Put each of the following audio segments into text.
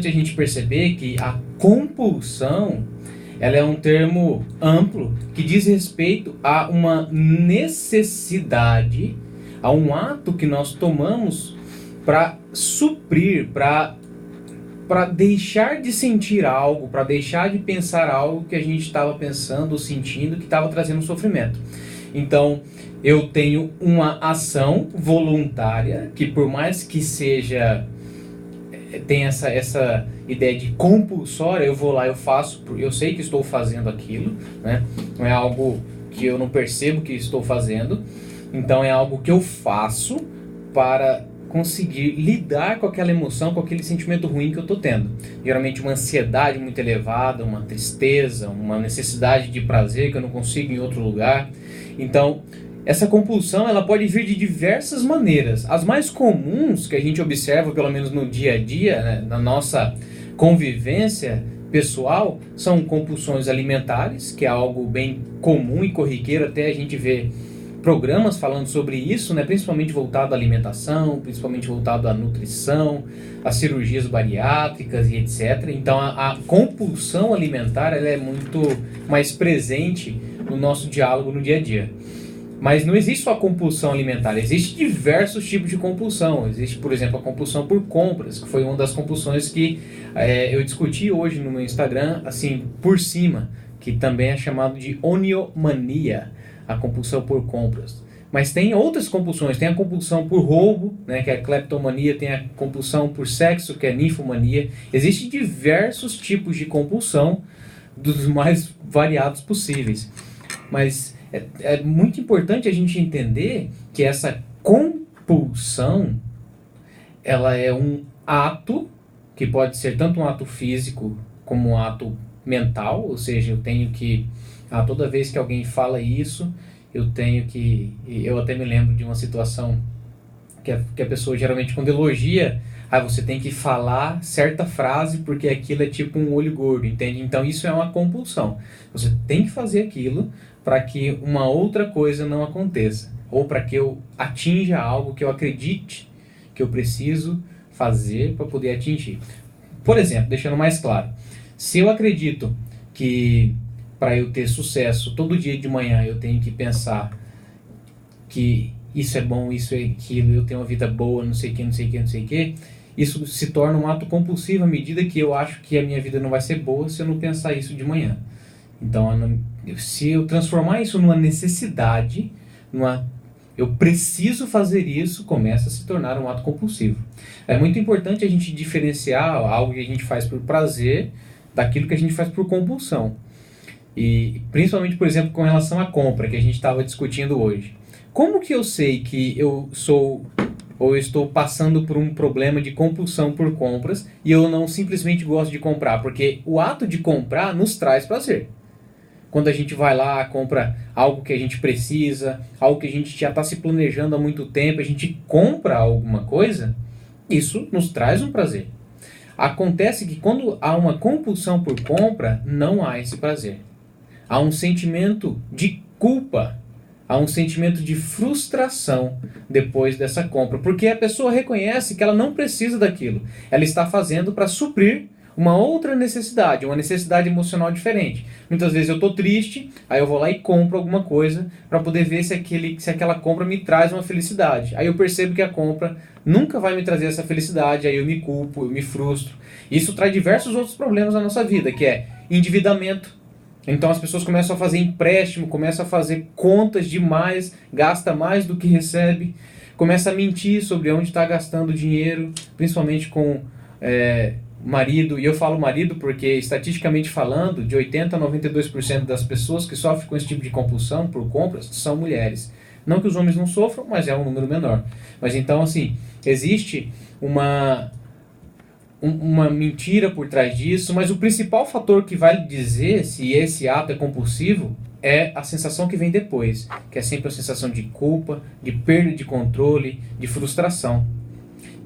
A gente perceber que a compulsão, ela é um termo amplo que diz respeito a uma necessidade, a um ato que nós tomamos para suprir, para deixar de sentir algo, para deixar de pensar algo que a gente estava pensando ou sentindo que estava trazendo sofrimento. Então, eu tenho uma ação voluntária que, por mais que seja, tem essa ideia de compulsória, eu vou lá, eu faço, eu sei que estou fazendo aquilo, né? Não é algo que eu não percebo que estou fazendo, então é algo que eu faço para conseguir lidar com aquela emoção, com aquele sentimento ruim que eu estou tendo. Geralmente uma ansiedade muito elevada, uma tristeza, uma necessidade de prazer que eu não consigo em outro lugar. Então, essa compulsão, ela pode vir de diversas maneiras. As mais comuns que a gente observa, pelo menos no dia a dia, né, na nossa convivência pessoal, são compulsões alimentares, que é algo bem comum e corriqueiro, até a gente vê programas falando sobre isso, né, principalmente voltado à alimentação, principalmente voltado à nutrição, às cirurgias bariátricas e etc. Então a compulsão alimentar, ela é muito mais presente no nosso diálogo no dia a dia. Mas não existe só compulsão alimentar, existem diversos tipos de compulsão. Existe, por exemplo, a compulsão por compras, que foi uma das compulsões que eu discuti hoje no meu Instagram, assim, por cima, que também é chamado de oniomania, a compulsão por compras. Mas tem outras compulsões, tem a compulsão por roubo, né, que é a cleptomania, tem a compulsão por sexo, que é a ninfomania. Existem diversos tipos de compulsão, dos mais variados possíveis. Mas é muito importante a gente entender que essa compulsão, ela é um ato, que pode ser tanto um ato físico como um ato mental, ou seja, eu tenho que, toda vez que alguém fala isso, eu até me lembro de uma situação que a pessoa geralmente quando elogia, você tem que falar certa frase porque aquilo é tipo um olho gordo, entende? Então isso é uma compulsão. Você tem que fazer aquilo para que uma outra coisa não aconteça, ou para que eu atinja algo que eu acredite que eu preciso fazer para poder atingir. Por exemplo, deixando mais claro, se eu acredito que para eu ter sucesso todo dia de manhã eu tenho que pensar que isso é bom, isso é aquilo, eu tenho uma vida boa, não sei o que, não sei o que, não sei o que, isso se torna um ato compulsivo à medida que eu acho que a minha vida não vai ser boa se eu não pensar isso de manhã. Então, se eu transformar isso numa necessidade, eu preciso fazer isso, começa a se tornar um ato compulsivo. É muito importante a gente diferenciar algo que a gente faz por prazer daquilo que a gente faz por compulsão. E principalmente, por exemplo, com relação à compra, que a gente estava discutindo hoje. Como que eu sei que eu sou ou eu estou passando por um problema de compulsão por compras e eu não simplesmente gosto de comprar? Porque o ato de comprar nos traz prazer. Quando a gente vai lá, compra algo que a gente precisa, algo que a gente já está se planejando há muito tempo, a gente compra alguma coisa, isso nos traz um prazer. Acontece que quando há uma compulsão por compra, não há esse prazer. Há um sentimento de culpa, há um sentimento de frustração depois dessa compra, porque a pessoa reconhece que ela não precisa daquilo.Ela está fazendo para suprir uma outra necessidade, uma necessidade emocional diferente. Muitas vezes eu estou triste, aí eu vou lá e compro alguma coisa para poder ver se aquela compra me traz uma felicidade. Aí eu percebo que a compra nunca vai me trazer essa felicidade, aí eu me culpo, eu me frustro. Isso traz diversos outros problemas na nossa vida, que é endividamento. Então as pessoas começam a fazer empréstimo, começam a fazer contas demais, gasta mais do que recebe, começa a mentir sobre onde está gastando dinheiro, principalmente com marido. E eu falo marido porque, estatisticamente falando, de 80% a 92% das pessoas que sofrem com esse tipo de compulsão por compras são mulheres. Não que os homens não sofram, mas é um número menor. Mas então, assim, existe uma mentira por trás disso, mas o principal fator que vai dizer se esse ato é compulsivo é a sensação que vem depois, que é sempre a sensação de culpa, de perda de controle, de frustração.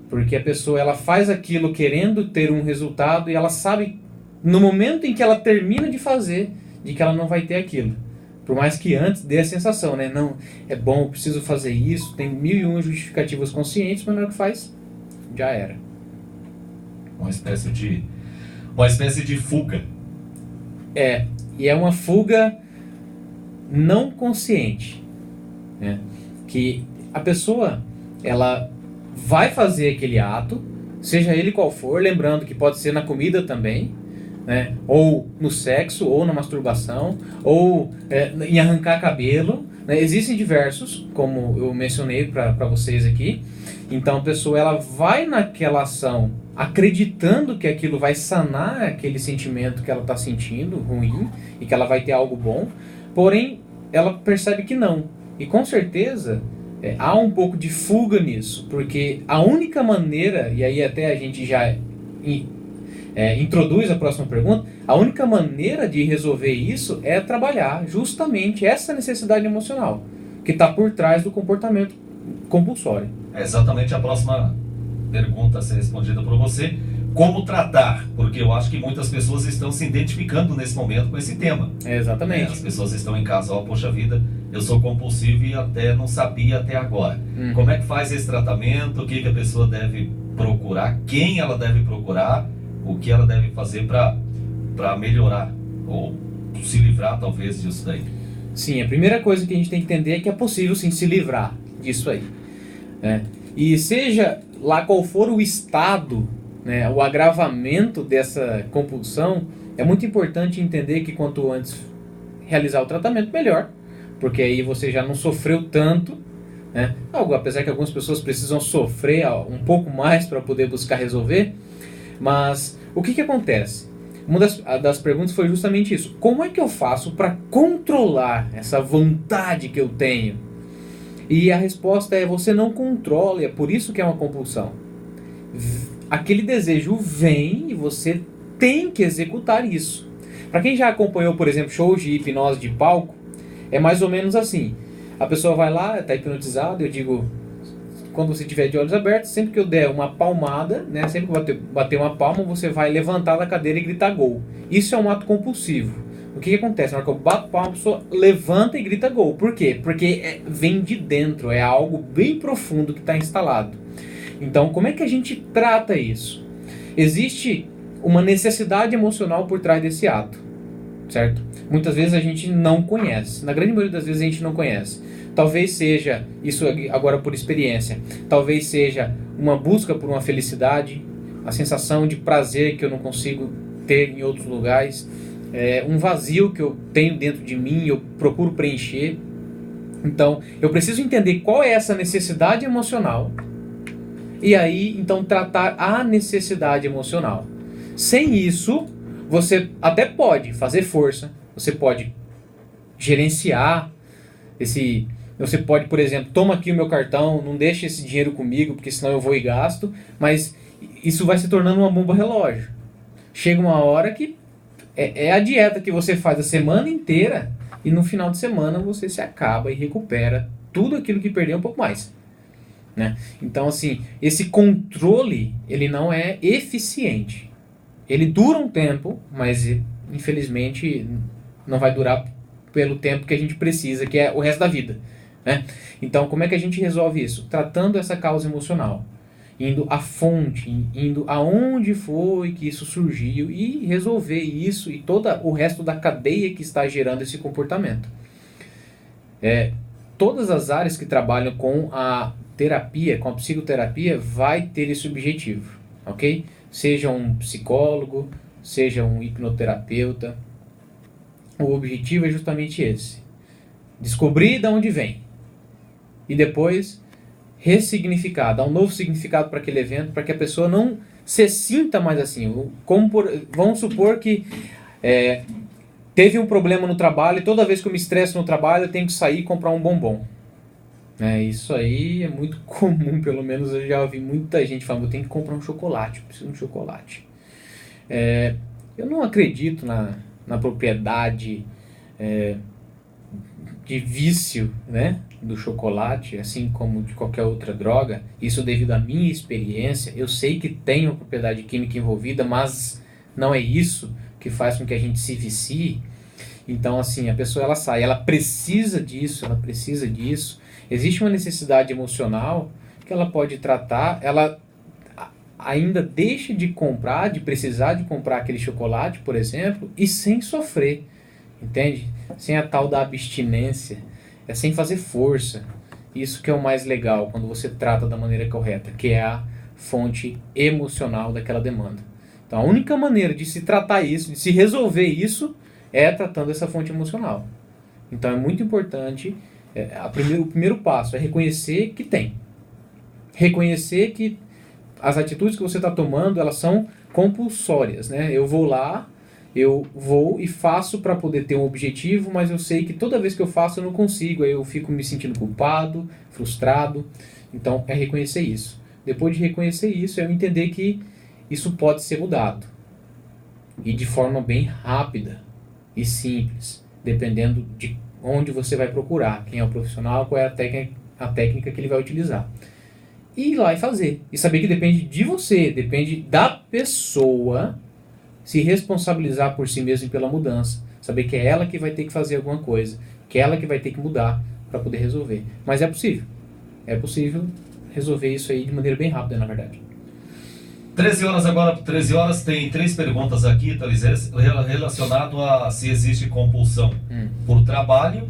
Porque a pessoa ela faz aquilo querendo ter um resultado e ela sabe, no momento em que ela termina de fazer, de que ela não vai ter aquilo. Por mais que antes dê a sensação, né? Não, é bom, eu preciso fazer isso, tem 1001 justificativas conscientes, mas na hora que faz, já era. uma espécie de fuga. E é uma fuga não consciente, né? Que a pessoa, ela vai fazer aquele ato, seja ele qual for, lembrando que pode ser na comida também, né? Ou no sexo, ou na masturbação, ou em arrancar cabelo, né? Existem diversos, como eu mencionei para vocês aqui. Então a pessoa, ela vai naquela ação acreditando que aquilo vai sanar aquele sentimento que ela está sentindo ruim e que ela vai ter algo bom, porém ela percebe que não. E com certeza há um pouco de fuga nisso, porque a única maneira, e aí até a gente já introduz a próxima pergunta, a única maneira de resolver isso é trabalhar justamente essa necessidade emocional que está por trás do comportamento compulsório. É exatamente a próxima pergunta a ser respondida por você. Como tratar? Porque eu acho que muitas pessoas estão se identificando nesse momento com esse tema. Exatamente. As pessoas estão em casa, poxa vida, eu sou compulsivo e até não sabia até agora. Como é que faz esse tratamento? O que a pessoa deve procurar? Quem ela deve procurar? O que ela deve fazer para melhorar? Ou se livrar, talvez, disso daí? Sim, a primeira coisa que a gente tem que entender é que é possível, sim, se livrar disso aí. E seja lá qual for o estado, né, o agravamento dessa compulsão, é muito importante entender que quanto antes realizar o tratamento, melhor, porque aí você já não sofreu tanto, né? Apesar que algumas pessoas precisam sofrer um pouco mais para poder buscar resolver, mas o que acontece? Uma das perguntas foi justamente isso: como é que eu faço para controlar essa vontade que eu tenho? E a resposta é: você não controla, e é por isso que é uma compulsão. Aquele desejo vem e você tem que executar isso. Para quem já acompanhou, por exemplo, shows de hipnose de palco, é mais ou menos assim. A pessoa vai lá, está hipnotizada, eu digo, quando você estiver de olhos abertos, sempre que eu der uma palmada, né, sempre que bater uma palma, você vai levantar da cadeira e gritar gol. Isso é um ato compulsivo. O que acontece? Na hora que eu bato palma, a pessoa levanta e grita gol. Por quê? Porque vem de dentro, é algo bem profundo que está instalado. Então, como é que a gente trata isso? Existe uma necessidade emocional por trás desse ato, certo? Muitas vezes a gente não conhece. Na grande maioria das vezes a gente não conhece. Talvez seja, isso agora por experiência, talvez seja uma busca por uma felicidade, a sensação de prazer que eu não consigo ter em outros lugares, um vazio que eu tenho dentro de mim e eu procuro preencher. Então, eu preciso entender qual é essa necessidade emocional e aí, então, tratar a necessidade emocional. Sem isso, você até pode fazer força, você pode gerenciar esse... Você pode, por exemplo, toma aqui o meu cartão, não deixe esse dinheiro comigo, porque senão eu vou e gasto, mas isso vai se tornando uma bomba relógio. Chega uma hora que é a dieta que você faz a semana inteira e no final de semana você se acaba e recupera tudo aquilo que perdeu, um pouco mais, né? Então, assim, esse controle, ele não é eficiente. Ele dura um tempo, mas infelizmente não vai durar pelo tempo que a gente precisa, que é o resto da vida, né? Então, como é que a gente resolve isso? Tratando essa causa emocional, indo à fonte, indo aonde foi que isso surgiu e resolver isso e todo o resto da cadeia que está gerando esse comportamento. Todas as áreas que trabalham com a terapia, com a psicoterapia, vai ter esse objetivo, ok? Seja um psicólogo, seja um hipnoterapeuta, o objetivo é justamente esse: descobrir de onde vem e depois ressignificar, dar um novo significado para aquele evento, para que a pessoa não se sinta mais assim. Vamos supor que teve um problema no trabalho e toda vez que eu me estresso no trabalho eu tenho que sair e comprar um bombom. Isso aí é muito comum, pelo menos eu já ouvi muita gente falando: eu tenho que comprar um chocolate, eu preciso de um chocolate. Eu não acredito na propriedade de vício, né, do chocolate, assim como de qualquer outra droga. Isso devido à minha experiência. Eu sei que tem uma propriedade química envolvida, mas não é isso que faz com que a gente se vicie. Então, assim, a pessoa ela precisa disso, Existe uma necessidade emocional que ela pode tratar. ainda deixa de comprar, de precisar de comprar aquele chocolate, por exemplo, e sem sofrer, entende? Sem a tal da abstinência, sem fazer força. Isso que é o mais legal quando você trata da maneira correta, que é a fonte emocional daquela demanda. Então a única maneira de se tratar isso, de se resolver isso, é tratando essa fonte emocional. Então é muito importante, o primeiro passo é reconhecer que tem. Reconhecer que as atitudes que você está tomando, elas são compulsórias, né? Eu vou e faço para poder ter um objetivo, mas eu sei que toda vez que eu faço eu não consigo, aí eu fico me sentindo culpado, frustrado. Então é reconhecer isso. Depois de reconhecer isso, é eu entender que isso pode ser mudado. E de forma bem rápida e simples, dependendo de onde você vai procurar, quem é o profissional, qual é a técnica que ele vai utilizar. E ir lá e fazer. E saber que depende de você, depende da pessoa se responsabilizar por si mesma e pela mudança. Saber que é ela que vai ter que fazer alguma coisa, que é ela que vai ter que mudar para poder resolver. Mas é possível. É possível resolver isso aí de maneira bem rápida, na verdade. 13 horas agora, 13 horas, tem 3 perguntas aqui, Thales, relacionado a se existe compulsão por trabalho,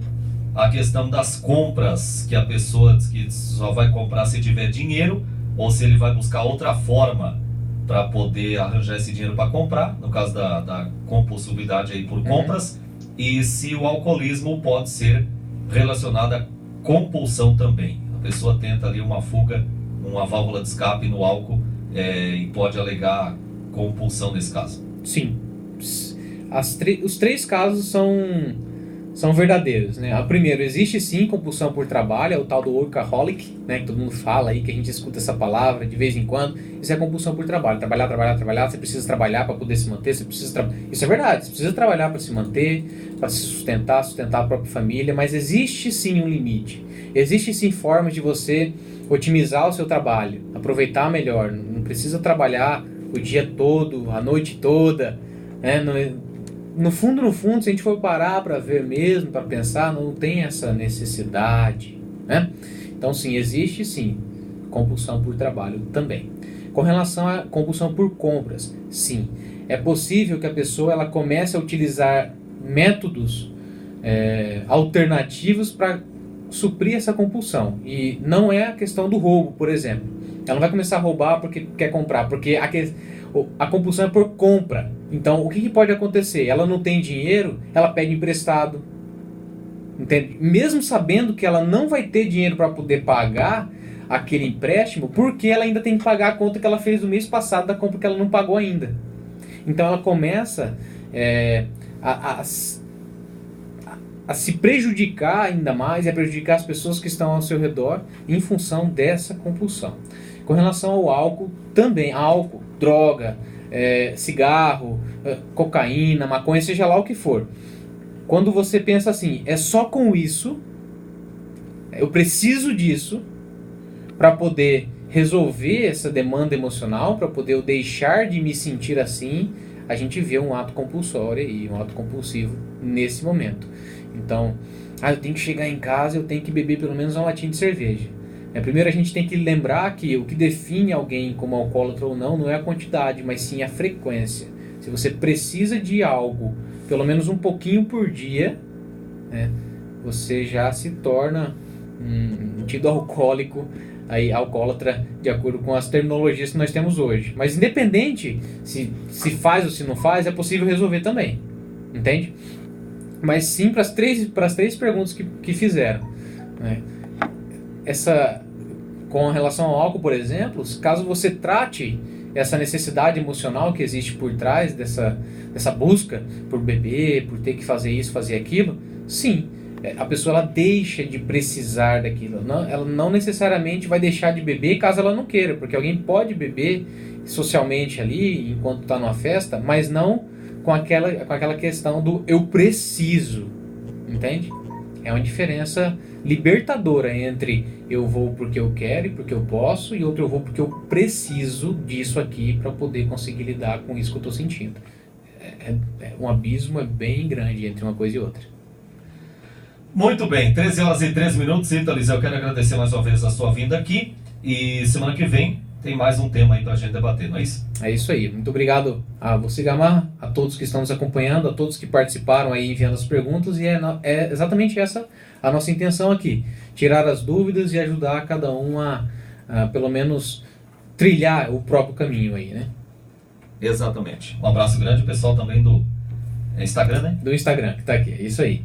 a questão das compras, que a pessoa diz que só vai comprar se tiver dinheiro, ou se ele vai buscar outra forma para poder arranjar esse dinheiro para comprar, no caso da compulsividade aí por compras, e se o alcoolismo pode ser relacionado à compulsão também. A pessoa tenta ali uma fuga, uma válvula de escape no álcool, e pode alegar compulsão nesse caso. Sim. Os 3 casos são verdadeiros, né? O primeiro, existe sim compulsão por trabalho, é o tal do workaholic, né? Que todo mundo fala aí, que a gente escuta essa palavra de vez em quando. Isso é compulsão por trabalho. Trabalhar, você precisa trabalhar para poder se manter, isso é verdade, você precisa trabalhar para se manter, para se sustentar a própria família, mas existe sim um limite. Existe sim formas de você otimizar o seu trabalho, aproveitar melhor. Não precisa trabalhar o dia todo, a noite toda, né? No fundo, se a gente for parar para ver mesmo, para pensar, não tem essa necessidade, né? Então, sim, existe sim compulsão por trabalho também. Com relação à compulsão por compras, sim, é possível que a pessoa ela comece a utilizar métodos alternativos para suprir essa compulsão. E não é a questão do roubo, por exemplo. Ela não vai começar a roubar porque quer comprar, porque a compulsão é por compra. Então, o que pode acontecer? Ela não tem dinheiro, ela pede emprestado. Entende? Mesmo sabendo que ela não vai ter dinheiro para poder pagar aquele empréstimo, porque ela ainda tem que pagar a conta que ela fez no mês passado da compra que ela não pagou ainda. Então, ela começa a se prejudicar ainda mais, a prejudicar as pessoas que estão ao seu redor em função dessa compulsão. Com relação ao álcool, também álcool, droga, cigarro, cocaína, maconha, seja lá o que for. Quando você pensa assim, é só com isso, eu preciso disso para poder resolver essa demanda emocional, para poder eu deixar de me sentir assim, a gente vê um ato compulsório e um ato compulsivo nesse momento. Então, eu tenho que chegar em casa, eu tenho que beber pelo menos uma latinha de cerveja. Primeiro a gente tem que lembrar que o que define alguém como alcoólatra ou não é a quantidade, mas sim a frequência. Se você precisa de algo, pelo menos um pouquinho por dia, né, você já se torna um tido alcoólico, aí, alcoólatra, de acordo com as terminologias que nós temos hoje. Mas independente se faz ou se não faz, é possível resolver também. Entende? Mas sim para as três perguntas que fizeram, né? Com relação ao álcool, por exemplo, caso você trate essa necessidade emocional que existe por trás dessa busca por beber, por ter que fazer isso, fazer aquilo, sim, a pessoa ela deixa de precisar daquilo. Ela não necessariamente vai deixar de beber caso ela não queira, porque alguém pode beber socialmente ali enquanto está numa festa, mas não com aquela questão do eu preciso, entende? É uma diferença libertadora entre eu vou porque eu quero e porque eu posso, e outro eu vou porque eu preciso disso aqui para poder conseguir lidar com isso que eu estou sentindo. Um abismo bem grande entre uma coisa e outra. Muito bem, 13 horas e 13 minutos. Então, Thales, eu quero agradecer mais uma vez a sua vinda aqui, e semana que vem tem mais um tema aí pra gente debater, não é isso? É isso aí. Muito obrigado a você, Gamarra, a todos que estão nos acompanhando, a todos que participaram aí enviando as perguntas, e é exatamente essa a nossa intenção aqui, tirar as dúvidas e ajudar cada um a pelo menos trilhar o próprio caminho aí, né? Exatamente. Um abraço grande, pessoal também do Instagram, né? Do Instagram, que tá aqui, é isso aí.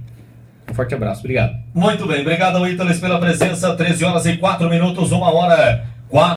Um forte abraço, obrigado. Muito bem, obrigado, Ítalo, pela presença. 13 horas e 4 minutos, 1 hora 4.